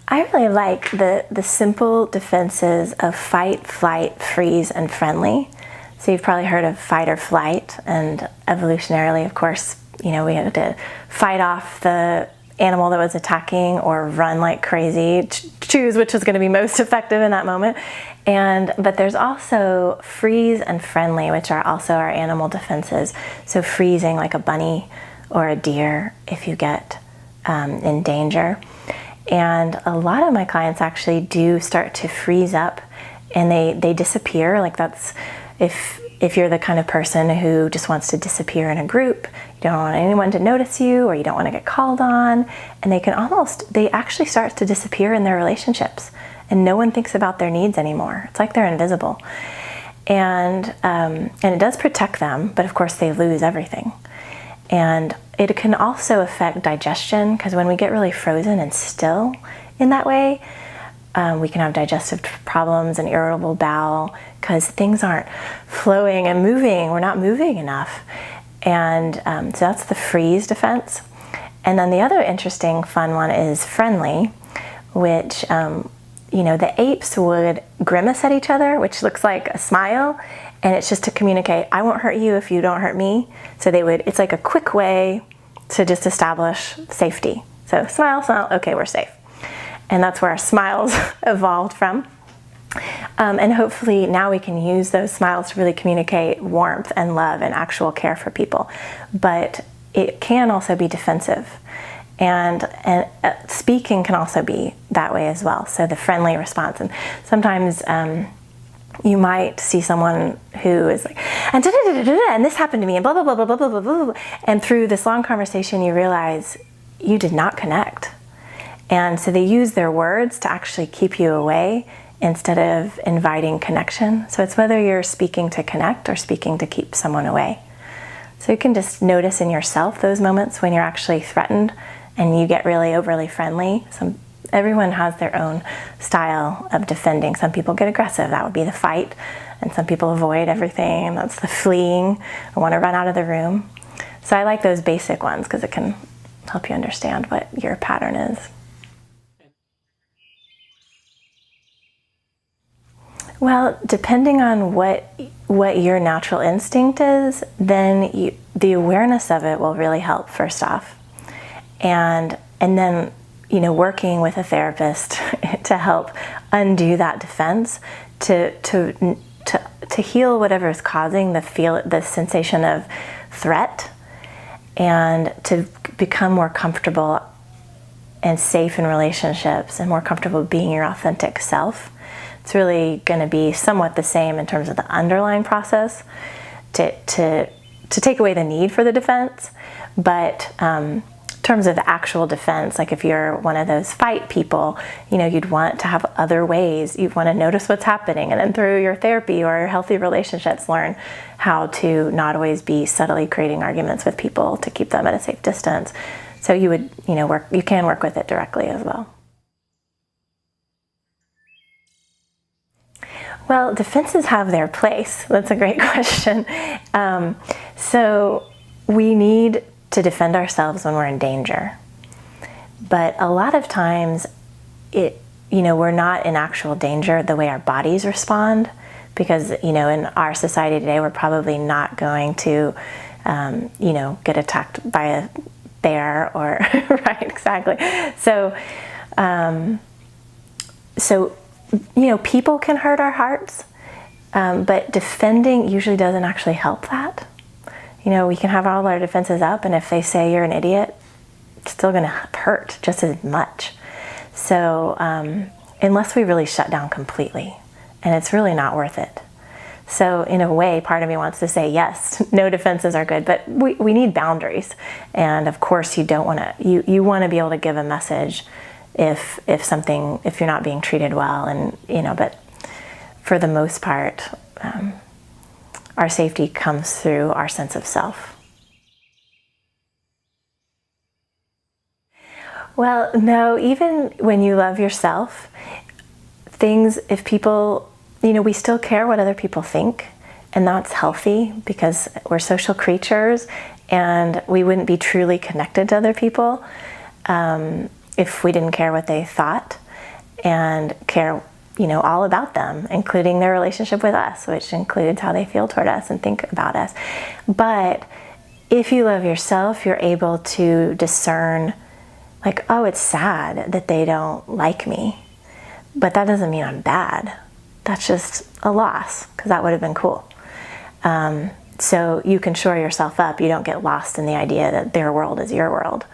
I really like the simple defenses of fight, flight, freeze, and friendly. So you've probably heard of fight or flight, and evolutionarily, of course, we had to fight off the animal that was attacking or run like crazy, choose which was going to be most effective in that moment. But there's also freeze and friendly, which are also our animal defenses. So freezing like a bunny or a deer if you get in danger. And a lot of my clients actually do start to freeze up and they disappear. Like that's, if you're the kind of person who just wants to disappear in a group, you don't want anyone to notice you or you don't want to get called on, and they actually start to disappear in their relationships and no one thinks about their needs anymore. It's like they're invisible. And it does protect them, but of course they lose everything. And it can also affect digestion, because when we get really frozen and still in that way, we can have digestive problems and irritable bowel because things aren't flowing and moving. We're not moving enough. And so that's the freeze defense. And then the other interesting fun one is friendly, which, the apes would grimace at each other, which looks like a smile. And it's just to communicate, I won't hurt you if you don't hurt me. So it's like a quick way to just establish safety. So smile, smile, okay, we're safe. And that's where our smiles evolved from. And hopefully now we can use those smiles to really communicate warmth and love and actual care for people. But it can also be defensive. And speaking can also be that way as well. So the friendly response. And sometimes you might see someone who is like, and this happened to me, and blah, blah, blah, blah, blah, blah, blah, blah. And through this long conversation, you realize you did not connect. And so they use their words to actually keep you away instead of inviting connection. So it's whether you're speaking to connect or speaking to keep someone away. So you can just notice in yourself those moments when you're actually threatened and you get really overly friendly. Everyone has their own style of defending. Some people get aggressive, that would be the fight. And some people avoid everything, that's the fleeing, or want to run out of the room. So I like those basic ones because it can help you understand what your pattern is. Well, depending on what your natural instinct is, then the awareness of it will really help first off. And then, working with a therapist to help undo that defense, to heal whatever is causing the sensation of threat, and to become more comfortable and safe in relationships and more comfortable being your authentic self. It's really going to be somewhat the same in terms of the underlying process to take away the need for the defense. But in terms of the actual defense, like if you're one of those fight people, you'd want to have other ways. You'd want to notice what's happening, and then through your therapy or your healthy relationships, learn how to not always be subtly creating arguments with people to keep them at a safe distance. So you would, you can work with it directly as well. Well, defenses have their place. That's a great question. So we need to defend ourselves when we're in danger. But a lot of times, we're not in actual danger the way our bodies respond, because, in our society today, we're probably not going to, get attacked by a bear or, right, exactly. So, people can hurt our hearts, but defending usually doesn't actually help that. We can have all our defenses up, and if they say you're an idiot, it's still going to hurt just as much. So unless we really shut down completely, and it's really not worth it. So in a way, part of me wants to say, yes, no defenses are good, but we need boundaries. And of course, you don't want to, you want to be able to give a message if you're not being treated well, and but for the most part, our safety comes through our sense of self. Well, no, even when you love yourself, if people, we still care what other people think, and that's healthy because we're social creatures and we wouldn't be truly connected to other people if we didn't care what they thought. and care, all about them, including their relationship with us, which includes how they feel toward us and think about us. But if you love yourself, you're able to discern, like, oh, it's sad that they don't like me, but that doesn't mean I'm bad. That's just a loss, because that would have been cool. So you can shore yourself up. You don't get lost in the idea that their world is your world,